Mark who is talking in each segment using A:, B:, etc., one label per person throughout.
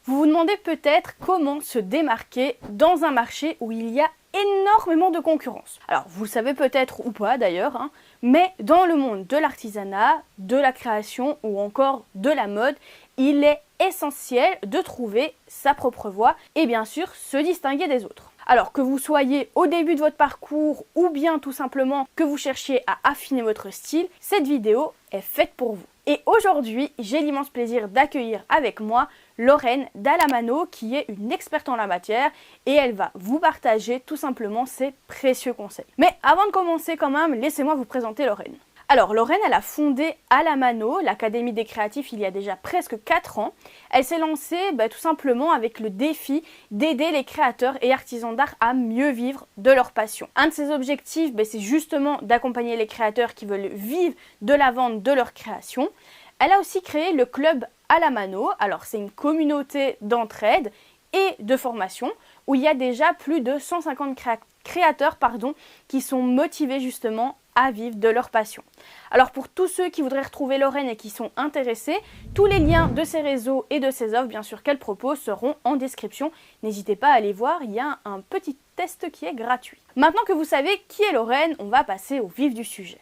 A: Vous vous demandez peut-être comment se démarquer dans un marché où il y a énormément de concurrence. Alors vous le savez peut-être ou pas d'ailleurs, mais dans le monde de l'artisanat, de la création ou encore de la mode, il est essentiel de trouver sa propre voie et bien sûr se distinguer des autres. Alors que vous soyez au début de votre parcours ou bien tout simplement que vous cherchiez à affiner votre style, cette vidéo est faite pour vous. Et aujourd'hui, j'ai l'immense plaisir d'accueillir avec moi Lorraine Dallamano qui est une experte en la matière et elle va vous partager tout simplement ses précieux conseils. Mais avant de commencer quand même, laissez-moi vous présenter Lorraine. Alors Lorraine, elle a fondé Alamano, l'Académie des créatifs, il y a déjà presque 4 ans. Elle s'est lancée tout simplement avec le défi d'aider les créateurs et artisans d'art à mieux vivre de leur passion. Un de ses objectifs, c'est justement d'accompagner les créateurs qui veulent vivre de la vente de leur création. Elle a aussi créé le club Alamano. Alors c'est une communauté d'entraide et de formation où il y a déjà plus de 150 créateurs qui sont motivés justement à vivre de leur passion. Alors pour tous ceux qui voudraient retrouver Lorraine et qui sont intéressés, tous les liens de ses réseaux et de ses offres bien sûr qu'elle propose seront en description. N'hésitez pas à aller voir, il y a un petit test qui est gratuit. Maintenant que vous savez qui est Lorraine, on va passer au vif du sujet.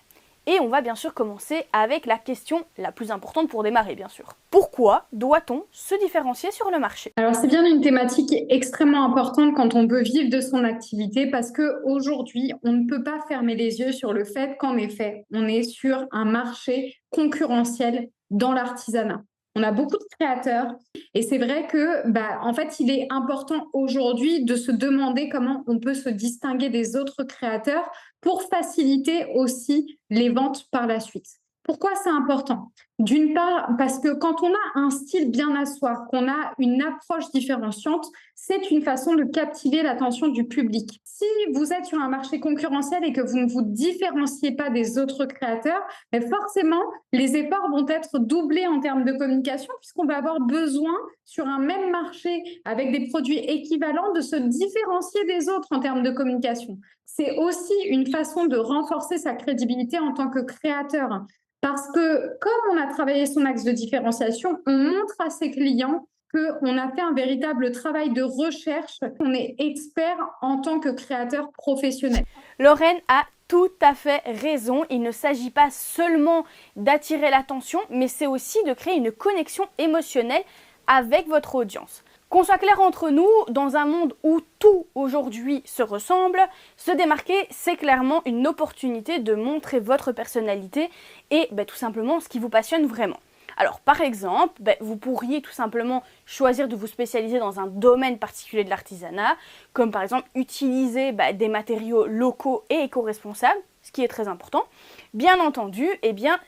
A: Et on va bien sûr commencer avec la question la plus importante pour démarrer bien sûr. Pourquoi doit-on se différencier sur le marché?
B: Alors c'est bien une thématique extrêmement importante quand on veut vivre de son activité parce qu'aujourd'hui, on ne peut pas fermer les yeux sur le fait qu'en effet, on est sur un marché concurrentiel dans l'artisanat. On a beaucoup de créateurs et c'est vrai que, en fait, il est important aujourd'hui de se demander comment on peut se distinguer des autres créateurs pour faciliter aussi les ventes par la suite. Pourquoi c'est important? D'une part, parce que quand on a un style bien à soi, qu'on a une approche différenciante, c'est une façon de captiver l'attention du public. Si vous êtes sur un marché concurrentiel et que vous ne vous différenciez pas des autres créateurs, forcément, les efforts vont être doublés en termes de communication puisqu'on va avoir besoin, sur un même marché avec des produits équivalents, de se différencier des autres en termes de communication. C'est aussi une façon de renforcer sa crédibilité en tant que créateur. Parce que comme on a travaillé son axe de différenciation, on montre à ses clients qu'on a fait un véritable travail de recherche, qu'on est expert en tant que créateur professionnel.
A: Lorraine a tout à fait raison, il ne s'agit pas seulement d'attirer l'attention, mais c'est aussi de créer une connexion émotionnelle avec votre audience. Qu'on soit clair entre nous, dans un monde où tout aujourd'hui se ressemble, se démarquer, c'est clairement une opportunité de montrer votre personnalité et tout simplement ce qui vous passionne vraiment. Alors par exemple, vous pourriez tout simplement choisir de vous spécialiser dans un domaine particulier de l'artisanat, comme par exemple utiliser des matériaux locaux et éco-responsables, ce qui est très important. Bien entendu,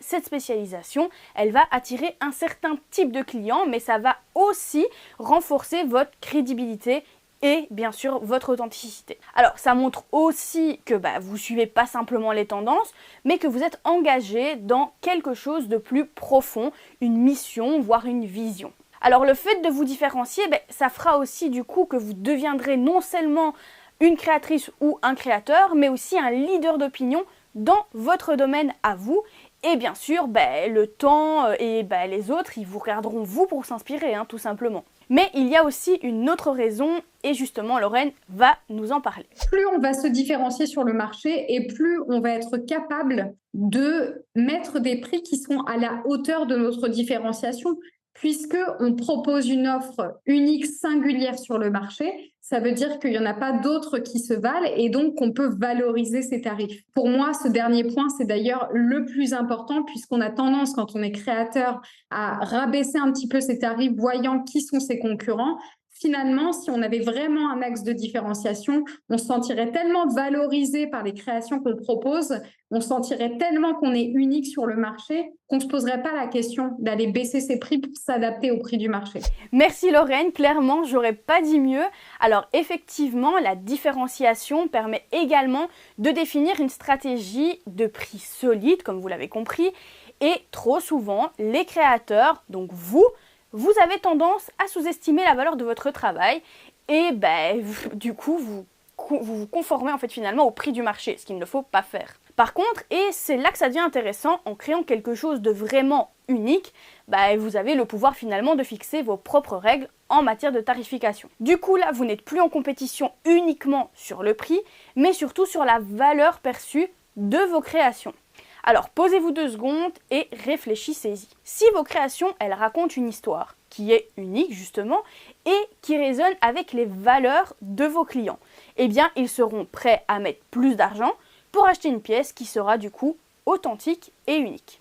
A: cette spécialisation, elle va attirer un certain type de clients, mais ça va aussi renforcer votre crédibilité et bien sûr votre authenticité. Alors ça montre aussi que vous suivez pas simplement les tendances, mais que vous êtes engagé dans quelque chose de plus profond, une mission, voire une vision. Alors le fait de vous différencier, ça fera aussi du coup que vous deviendrez non seulement une créatrice ou un créateur, mais aussi un leader d'opinion dans votre domaine à vous. Et bien sûr, le temps et les autres, ils vous regarderont vous pour s'inspirer, tout simplement. Mais il y a aussi une autre raison, et justement Lorraine va nous en parler.
B: Plus on va se différencier sur le marché et plus on va être capable de mettre des prix qui sont à la hauteur de notre différenciation. Puisqu'on propose une offre unique, singulière sur le marché, ça veut dire qu'il n'y en a pas d'autres qui se valent et donc qu'on peut valoriser ces tarifs. Pour moi, ce dernier point, c'est d'ailleurs le plus important puisqu'on a tendance, quand on est créateur, à rabaisser un petit peu ses tarifs, voyant qui sont ses concurrents. Finalement, si on avait vraiment un axe de différenciation, on se sentirait tellement valorisé par les créations qu'on propose, on sentirait tellement qu'on est unique sur le marché qu'on ne se poserait pas la question d'aller baisser ses prix pour s'adapter au prix du marché.
A: Merci Lorraine, clairement, j'aurais pas dit mieux. Alors effectivement, la différenciation permet également de définir une stratégie de prix solide, comme vous l'avez compris, et trop souvent, les créateurs, donc vous avez tendance à sous-estimer la valeur de votre travail et du coup, vous vous conformez en fait finalement au prix du marché, ce qu'il ne faut pas faire. Par contre, et c'est là que ça devient intéressant, en créant quelque chose de vraiment unique, vous avez le pouvoir finalement de fixer vos propres règles en matière de tarification. Du coup là, vous n'êtes plus en compétition uniquement sur le prix, mais surtout sur la valeur perçue de vos créations. Alors posez-vous 2 secondes et réfléchissez-y. Si vos créations, elles racontent une histoire qui est unique justement et qui résonne avec les valeurs de vos clients, eh bien ils seront prêts à mettre plus d'argent pour acheter une pièce qui sera du coup authentique et unique.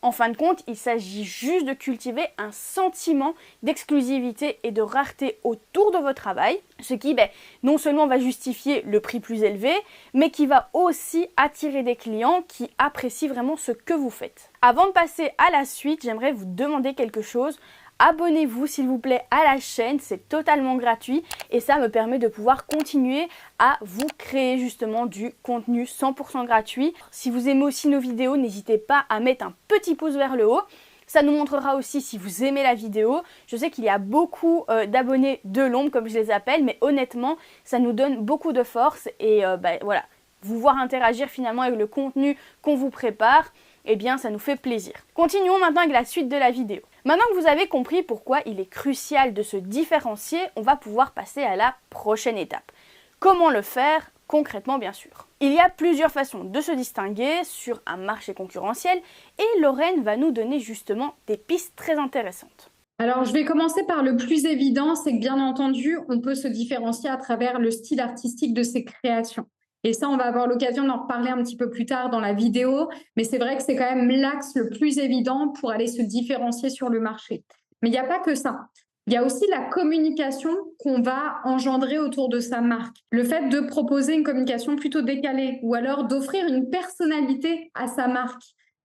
A: En fin de compte, il s'agit juste de cultiver un sentiment d'exclusivité et de rareté autour de votre travail, ce qui non seulement va justifier le prix plus élevé, mais qui va aussi attirer des clients qui apprécient vraiment ce que vous faites. Avant de passer à la suite, j'aimerais vous demander quelque chose. Abonnez-vous s'il vous plaît à la chaîne, c'est totalement gratuit et ça me permet de pouvoir continuer à vous créer justement du contenu 100% gratuit. Si vous aimez aussi nos vidéos, n'hésitez pas à mettre un petit pouce vers le haut. Ça nous montrera aussi si vous aimez la vidéo. Je sais qu'il y a beaucoup d'abonnés de l'ombre comme je les appelle, mais honnêtement, ça nous donne beaucoup de force et voilà, vous voir interagir finalement avec le contenu qu'on vous prépare, eh bien ça nous fait plaisir. Continuons maintenant avec la suite de la vidéo. Maintenant que vous avez compris pourquoi il est crucial de se différencier, on va pouvoir passer à la prochaine étape. Comment le faire concrètement bien sûr. Il y a plusieurs façons de se distinguer sur un marché concurrentiel et Lorraine va nous donner justement des pistes très intéressantes.
B: Alors, je vais commencer par le plus évident, c'est que bien entendu, on peut se différencier à travers le style artistique de ses créations. Et ça, on va avoir l'occasion d'en reparler un petit peu plus tard dans la vidéo, mais c'est vrai que c'est quand même l'axe le plus évident pour aller se différencier sur le marché. Mais il n'y a pas que ça. Il y a aussi la communication qu'on va engendrer autour de sa marque. Le fait de proposer une communication plutôt décalée ou alors d'offrir une personnalité à sa marque.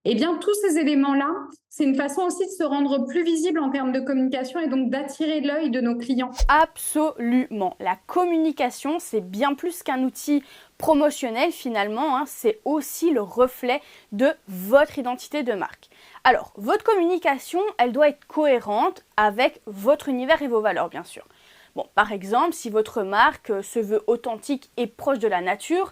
B: Eh bien, tous ces éléments-là, c'est une façon aussi de se rendre plus visible en termes de communication et donc d'attirer l'œil de nos clients.
A: Absolument. La communication, c'est bien plus qu'un outil promotionnel finalement, c'est aussi le reflet de votre identité de marque. Alors, votre communication, elle doit être cohérente avec votre univers et vos valeurs, bien sûr. Bon, par exemple, si votre marque se veut authentique et proche de la nature,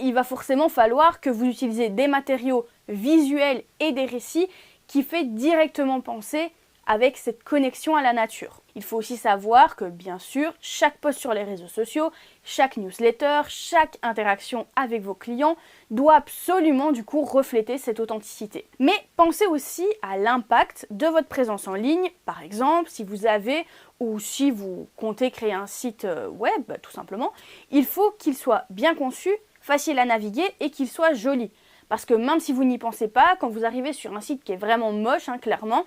A: il va forcément falloir que vous utilisez des matériaux visuels et des récits qui fait directement penser avec cette connexion à la nature. Il faut aussi savoir que, bien sûr, chaque post sur les réseaux sociaux, chaque newsletter, chaque interaction avec vos clients doit absolument du coup refléter cette authenticité. Mais pensez aussi à l'impact de votre présence en ligne. Par exemple, si vous avez ou si vous comptez créer un site web, tout simplement, il faut qu'il soit bien conçu, facile à naviguer et qu'il soit joli. Parce que même si vous n'y pensez pas, quand vous arrivez sur un site qui est vraiment moche, clairement,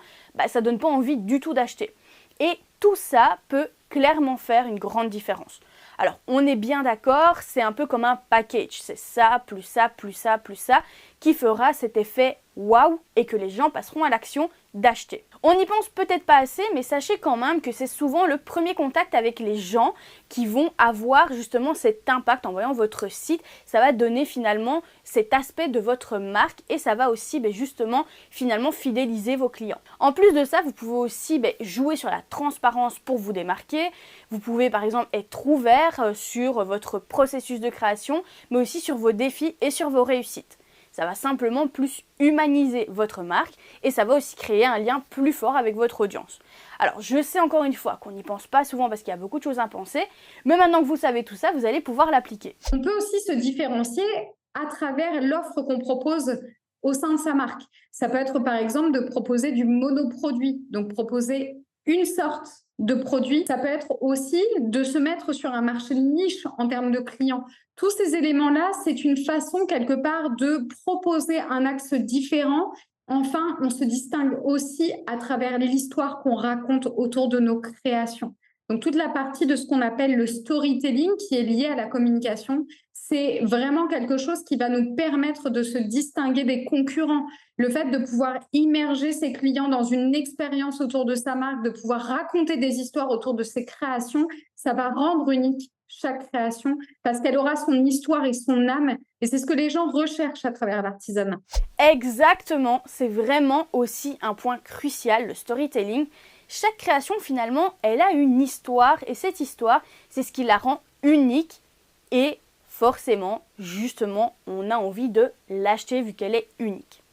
A: ça ne donne pas envie du tout d'acheter. Et tout ça peut clairement faire une grande différence. Alors, on est bien d'accord, c'est un peu comme un package. C'est ça, plus ça, plus ça, plus ça, qui fera cet effet waouh et que les gens passeront à l'action d'acheter. On n'y pense peut-être pas assez, mais sachez quand même que c'est souvent le premier contact avec les gens qui vont avoir justement cet impact en voyant votre site. Ça va donner finalement cet aspect de votre marque et ça va aussi justement finalement fidéliser vos clients. En plus de ça, vous pouvez aussi jouer sur la transparence pour vous démarquer. Vous pouvez par exemple être ouvert sur votre processus de création, mais aussi sur vos défis et sur vos réussites. Ça va simplement plus humaniser votre marque et ça va aussi créer un lien plus fort avec votre audience. Alors, je sais encore une fois qu'on n'y pense pas souvent parce qu'il y a beaucoup de choses à penser, mais maintenant que vous savez tout ça, vous allez pouvoir l'appliquer.
B: On peut aussi se différencier à travers l'offre qu'on propose au sein de sa marque. Ça peut être par exemple de proposer du monoproduit, donc proposer une sorte de produit. Ça peut être aussi de se mettre sur un marché niche en termes de clients. Tous ces éléments-là, c'est une façon quelque part de proposer un axe différent. Enfin, on se distingue aussi à travers l'histoire qu'on raconte autour de nos créations. Donc, toute la partie de ce qu'on appelle le storytelling qui est lié à la communication, c'est vraiment quelque chose qui va nous permettre de se distinguer des concurrents. Le fait de pouvoir immerger ses clients dans une expérience autour de sa marque, de pouvoir raconter des histoires autour de ses créations, ça va rendre unique chaque création parce qu'elle aura son histoire et son âme. Et c'est ce que les gens recherchent à travers l'artisanat.
A: Exactement, c'est vraiment aussi un point crucial, le storytelling. Chaque création, finalement, elle a une histoire et cette histoire, c'est ce qui la rend unique et forcément, justement, on a envie de l'acheter vu qu'elle est unique.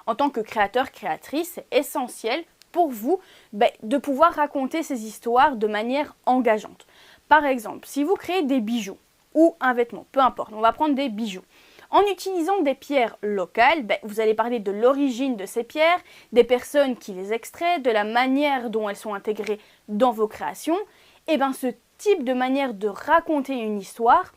A: En tant que créateur, créatrice, c'est essentiel pour vous de pouvoir raconter ces histoires de manière engageante. Par exemple, si vous créez des bijoux ou un vêtement, peu importe, on va prendre des bijoux. En utilisant des pierres locales, vous allez parler de l'origine de ces pierres, des personnes qui les extraient, de la manière dont elles sont intégrées dans vos créations. Et ce type de manière de raconter une histoire,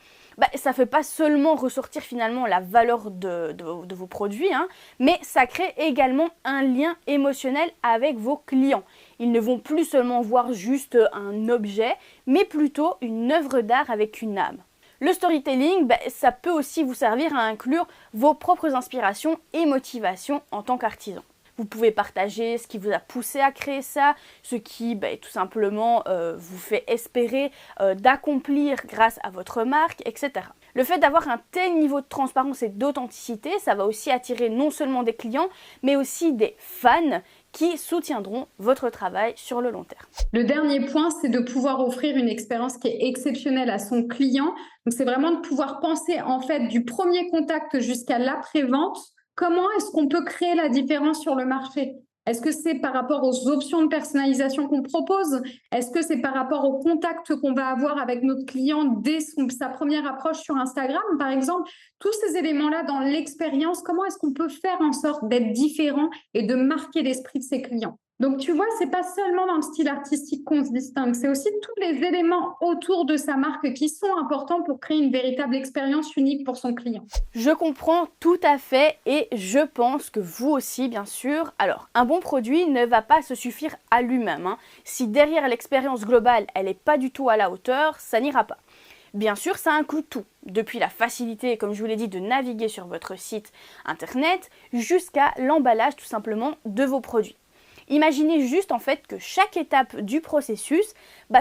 A: ça ne fait pas seulement ressortir finalement la valeur de vos produits, mais ça crée également un lien émotionnel avec vos clients. Ils ne vont plus seulement voir juste un objet, mais plutôt une œuvre d'art avec une âme. Le storytelling, ça peut aussi vous servir à inclure vos propres inspirations et motivations en tant qu'artisan. Vous pouvez partager ce qui vous a poussé à créer ça, ce qui tout simplement vous fait espérer d'accomplir grâce à votre marque, etc. Le fait d'avoir un tel niveau de transparence et d'authenticité, ça va aussi attirer non seulement des clients, mais aussi des fans qui soutiendront votre travail sur le long terme.
B: Le dernier point, c'est de pouvoir offrir une expérience qui est exceptionnelle à son client. Donc, c'est vraiment de pouvoir penser en fait du premier contact jusqu'à l'après-vente. Comment est-ce qu'on peut créer la différence sur le marché? Est-ce que c'est par rapport aux options de personnalisation qu'on propose? Est-ce que c'est par rapport au contact qu'on va avoir avec notre client dès sa première approche sur Instagram, par exemple? Tous ces éléments-là dans l'expérience, comment est-ce qu'on peut faire en sorte d'être différent et de marquer l'esprit de ses clients? Donc, tu vois, c'est pas seulement dans le style artistique qu'on se distingue, c'est aussi tous les éléments autour de sa marque qui sont importants pour créer une véritable expérience unique pour son client.
A: Je comprends tout à fait et je pense que vous aussi, bien sûr. Alors, un bon produit ne va pas se suffire à lui-même. Si derrière l'expérience globale, elle n'est pas du tout à la hauteur, ça n'ira pas. Bien sûr, ça inclut tout, depuis la facilité, comme je vous l'ai dit, de naviguer sur votre site internet, jusqu'à l'emballage tout simplement de vos produits. Imaginez juste en fait que chaque étape du processus,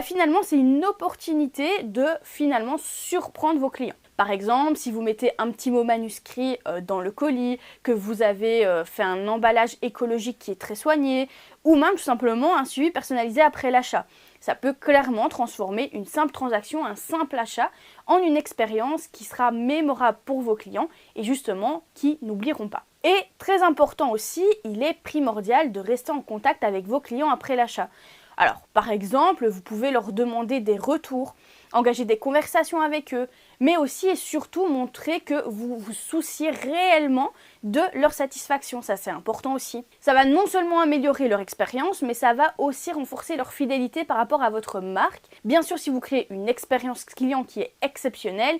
A: finalement c'est une opportunité de finalement surprendre vos clients. Par exemple, si vous mettez un petit mot manuscrit dans le colis, que vous avez fait un emballage écologique qui est très soigné, ou même tout simplement un suivi personnalisé après l'achat. Ça peut clairement transformer une simple transaction, un simple achat, en une expérience qui sera mémorable pour vos clients et justement qui n'oublieront pas. Et très important aussi, il est primordial de rester en contact avec vos clients après l'achat. Alors, par exemple, vous pouvez leur demander des retours, engager des conversations avec eux, mais aussi et surtout montrer que vous vous souciez réellement de leur satisfaction. Ça, c'est important aussi. Ça va non seulement améliorer leur expérience, mais ça va aussi renforcer leur fidélité par rapport à votre marque. Bien sûr, si vous créez une expérience client qui est exceptionnelle,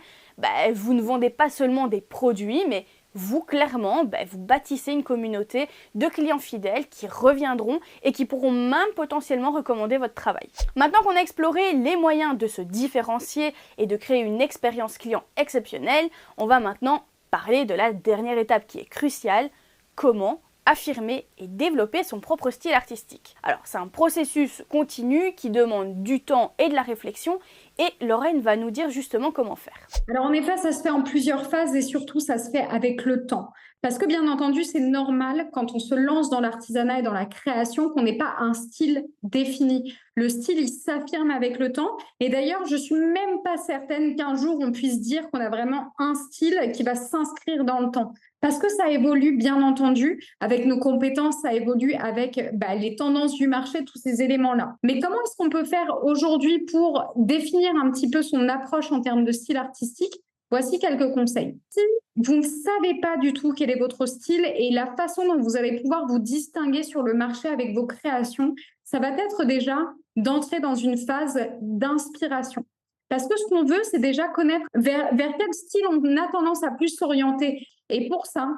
A: vous ne vendez pas seulement des produits, mais vous, clairement, vous bâtissez une communauté de clients fidèles qui reviendront et qui pourront même potentiellement recommander votre travail. Maintenant qu'on a exploré les moyens de se différencier et de créer une expérience client exceptionnelle, on va maintenant parler de la dernière étape qui est cruciale, comment affirmer et développer son propre style artistique. Alors, c'est un processus continu qui demande du temps et de la réflexion et Lorraine va nous dire justement comment faire.
B: Alors en effet, ça se fait en plusieurs phases et surtout ça se fait avec le temps. Parce que bien entendu, c'est normal quand on se lance dans l'artisanat et dans la création qu'on n'ait pas un style défini. Le style, il s'affirme avec le temps. Et d'ailleurs, je suis même pas certaine qu'un jour on puisse dire qu'on a vraiment un style qui va s'inscrire dans le temps. Parce que ça évolue, bien entendu, avec nos compétences, ça évolue avec les tendances du marché, tous ces éléments-là. Mais comment est-ce qu'on peut faire aujourd'hui pour définir un petit peu son approche en termes de style artistique? Voici quelques conseils. Si vous ne savez pas du tout quel est votre style et la façon dont vous allez pouvoir vous distinguer sur le marché avec vos créations, ça va être déjà d'entrer dans une phase d'inspiration. Parce que ce qu'on veut, c'est déjà connaître vers quel style on a tendance à plus s'orienter. Et pour ça,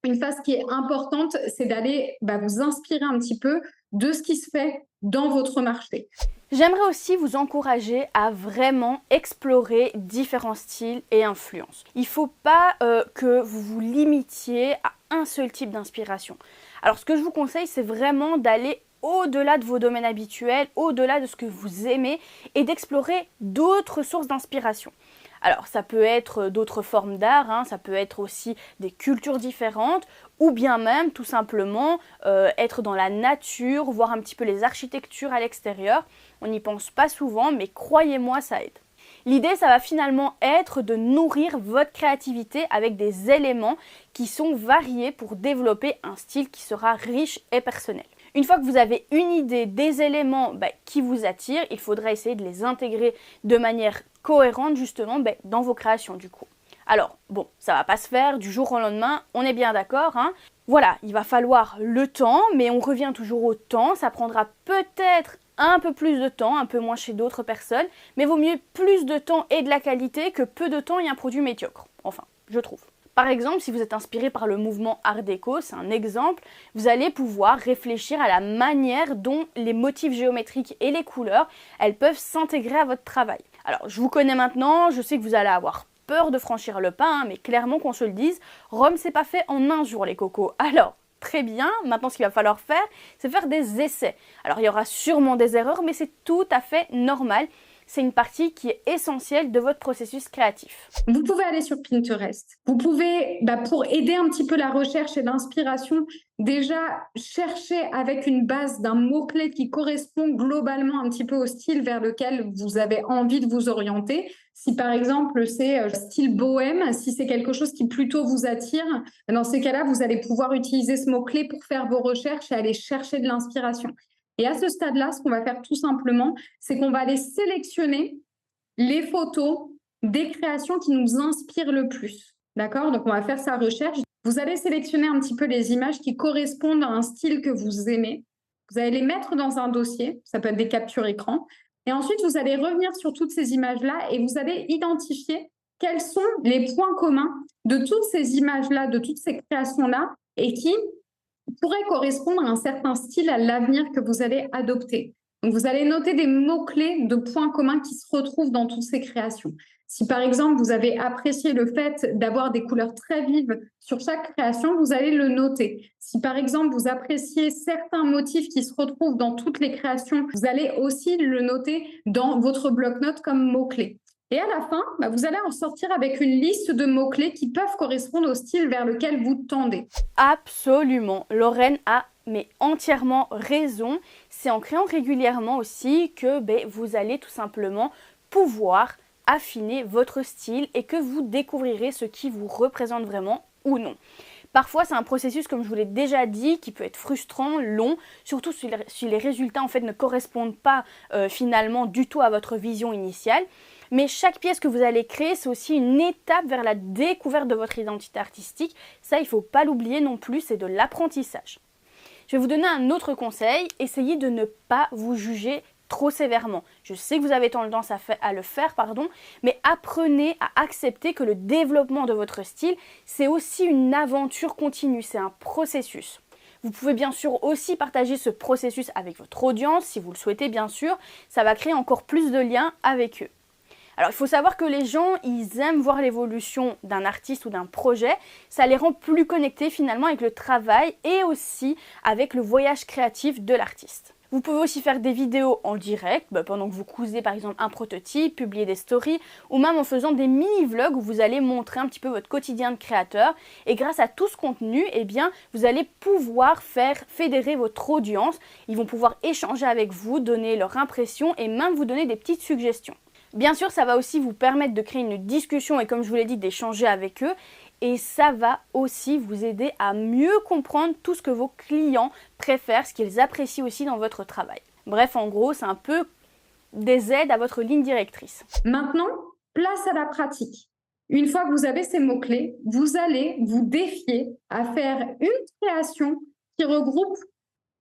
B: une phase qui est importante, c'est d'aller vous inspirer un petit peu de ce qui se fait dans votre marché.
A: J'aimerais aussi vous encourager à vraiment explorer différents styles et influences. Il ne faut pas que vous vous limitiez à un seul type d'inspiration. Alors ce que je vous conseille, c'est vraiment d'aller au-delà de vos domaines habituels, au-delà de ce que vous aimez et d'explorer d'autres sources d'inspiration. Alors ça peut être d'autres formes d'art, ça peut être aussi des cultures différentes ou bien même tout simplement être dans la nature, voir un petit peu les architectures à l'extérieur. On n'y pense pas souvent mais croyez-moi ça aide. L'idée, ça va finalement être de nourrir votre créativité avec des éléments qui sont variés pour développer un style qui sera riche et personnel. Une fois que vous avez une idée des éléments qui vous attirent, il faudra essayer de les intégrer de manière cohérente justement dans vos créations du coup. Alors bon, ça va pas se faire du jour au lendemain, on est bien d'accord, hein. Voilà, il va falloir le temps, mais on revient toujours au temps, ça prendra peut-être un peu plus de temps, un peu moins chez d'autres personnes, mais vaut mieux plus de temps et de la qualité que peu de temps et un produit médiocre, enfin, je trouve. Par exemple, si vous êtes inspiré par le mouvement Art déco, c'est un exemple, vous allez pouvoir réfléchir à la manière dont les motifs géométriques et les couleurs, elles peuvent s'intégrer à votre travail. Alors, je vous connais maintenant, je sais que vous allez avoir peur de franchir le pas, hein, mais clairement qu'on se le dise, Rome c'est pas fait en un jour les cocos. Alors, très bien, maintenant ce qu'il va falloir faire, c'est faire des essais. Alors, il y aura sûrement des erreurs, mais c'est tout à fait normal. C'est une partie qui est essentielle de votre processus créatif.
B: Vous pouvez aller sur Pinterest. Vous pouvez, pour aider un petit peu la recherche et l'inspiration, déjà chercher avec une base d'un mot-clé qui correspond globalement un petit peu au style vers lequel vous avez envie de vous orienter. Si par exemple c'est style bohème, si c'est quelque chose qui plutôt vous attire, dans ces cas-là, vous allez pouvoir utiliser ce mot-clé pour faire vos recherches et aller chercher de l'inspiration. Et à ce stade-là, ce qu'on va faire tout simplement, c'est qu'on va aller sélectionner les photos des créations qui nous inspirent le plus. D'accord? Donc, on va faire sa recherche. Vous allez sélectionner un petit peu les images qui correspondent à un style que vous aimez. Vous allez les mettre dans un dossier. Ça peut être des captures écran. Et ensuite, vous allez revenir sur toutes ces images-là et vous allez identifier quels sont les points communs de toutes ces images-là, de toutes ces créations-là et qui pourrait correspondre à un certain style à l'avenir que vous allez adopter. Donc, vous allez noter des mots-clés de points communs qui se retrouvent dans toutes ces créations. Si par exemple, vous avez apprécié le fait d'avoir des couleurs très vives sur chaque création, vous allez le noter. Si par exemple, vous appréciez certains motifs qui se retrouvent dans toutes les créations, vous allez aussi le noter dans votre bloc-notes comme mots-clés. Et à la fin, vous allez en sortir avec une liste de mots-clés qui peuvent correspondre au style vers lequel vous tendez.
A: Absolument, Lorraine a entièrement raison. C'est en créant régulièrement aussi que vous allez tout simplement pouvoir affiner votre style et que vous découvrirez ce qui vous représente vraiment ou non. Parfois, c'est un processus, comme je vous l'ai déjà dit, qui peut être frustrant, long, surtout si les résultats en fait ne correspondent pas finalement du tout à votre vision initiale. Mais chaque pièce que vous allez créer, c'est aussi une étape vers la découverte de votre identité artistique. Ça, il ne faut pas l'oublier non plus, c'est de l'apprentissage. Je vais vous donner un autre conseil, essayez de ne pas vous juger trop sévèrement. Je sais que vous avez tendance à le faire, mais apprenez à accepter que le développement de votre style, c'est aussi une aventure continue, c'est un processus. Vous pouvez bien sûr aussi partager ce processus avec votre audience, si vous le souhaitez bien sûr, ça va créer encore plus de liens avec eux. Alors il faut savoir que les gens, ils aiment voir l'évolution d'un artiste ou d'un projet, ça les rend plus connectés finalement avec le travail et aussi avec le voyage créatif de l'artiste. Vous pouvez aussi faire des vidéos en direct, pendant que vous cousez par exemple un prototype, publier des stories ou même en faisant des mini-vlogs où vous allez montrer un petit peu votre quotidien de créateur. Et grâce à tout ce contenu, vous allez pouvoir faire fédérer votre audience. Ils vont pouvoir échanger avec vous, donner leur impression et même vous donner des petites suggestions. Bien sûr, ça va aussi vous permettre de créer une discussion et comme je vous l'ai dit, d'échanger avec eux. Et ça va aussi vous aider à mieux comprendre tout ce que vos clients préfèrent, ce qu'ils apprécient aussi dans votre travail. Bref, en gros, c'est un peu des aides à votre ligne directrice.
B: Maintenant, place à la pratique. Une fois que vous avez ces mots-clés, vous allez vous défier à faire une création qui regroupe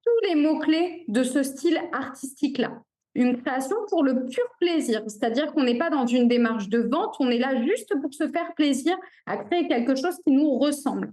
B: tous les mots-clés de ce style artistique-là. Une création pour le pur plaisir, c'est-à-dire qu'on n'est pas dans une démarche de vente, on est là juste pour se faire plaisir à créer quelque chose qui nous ressemble.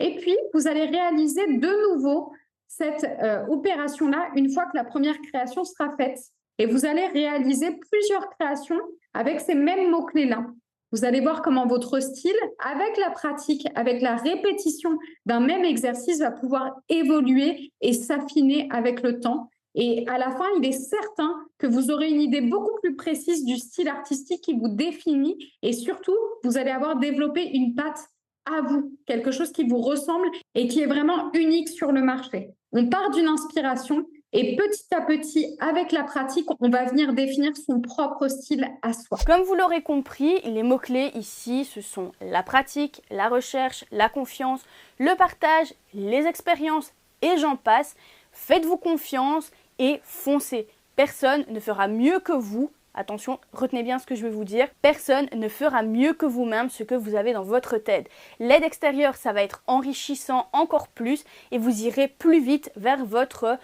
B: Et puis, vous allez réaliser de nouveau cette opération-là une fois que la première création sera faite. Et vous allez réaliser plusieurs créations avec ces mêmes mots-clés-là. Vous allez voir comment votre style, avec la pratique, avec la répétition d'un même exercice, va pouvoir évoluer et s'affiner avec le temps. Et à la fin, il est certain que vous aurez une idée beaucoup plus précise du style artistique qui vous définit et surtout, vous allez avoir développé une patte à vous, quelque chose qui vous ressemble et qui est vraiment unique sur le marché. On part d'une inspiration et petit à petit, avec la pratique, on va venir définir son propre style à soi.
A: Comme vous l'aurez compris, les mots-clés ici, ce sont la pratique, la recherche, la confiance, le partage, les expériences et j'en passe. Faites-vous confiance et foncez. Personne ne fera mieux que vous. Attention, retenez bien ce que je vais vous dire. Personne ne fera mieux que vous-même ce que vous avez dans votre tête. L'aide extérieure, ça va être enrichissant encore plus et vous irez plus vite vers votre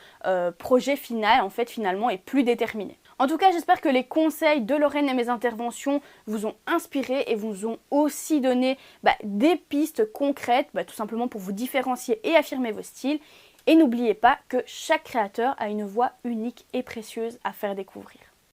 A: projet final, en fait, finalement, et plus déterminé. En tout cas, j'espère que les conseils de Lorraine et mes interventions vous ont inspiré et vous ont aussi donné des pistes concrètes, tout simplement pour vous différencier et affirmer vos styles. Et n'oubliez pas que chaque créateur a une voix unique et précieuse à faire découvrir.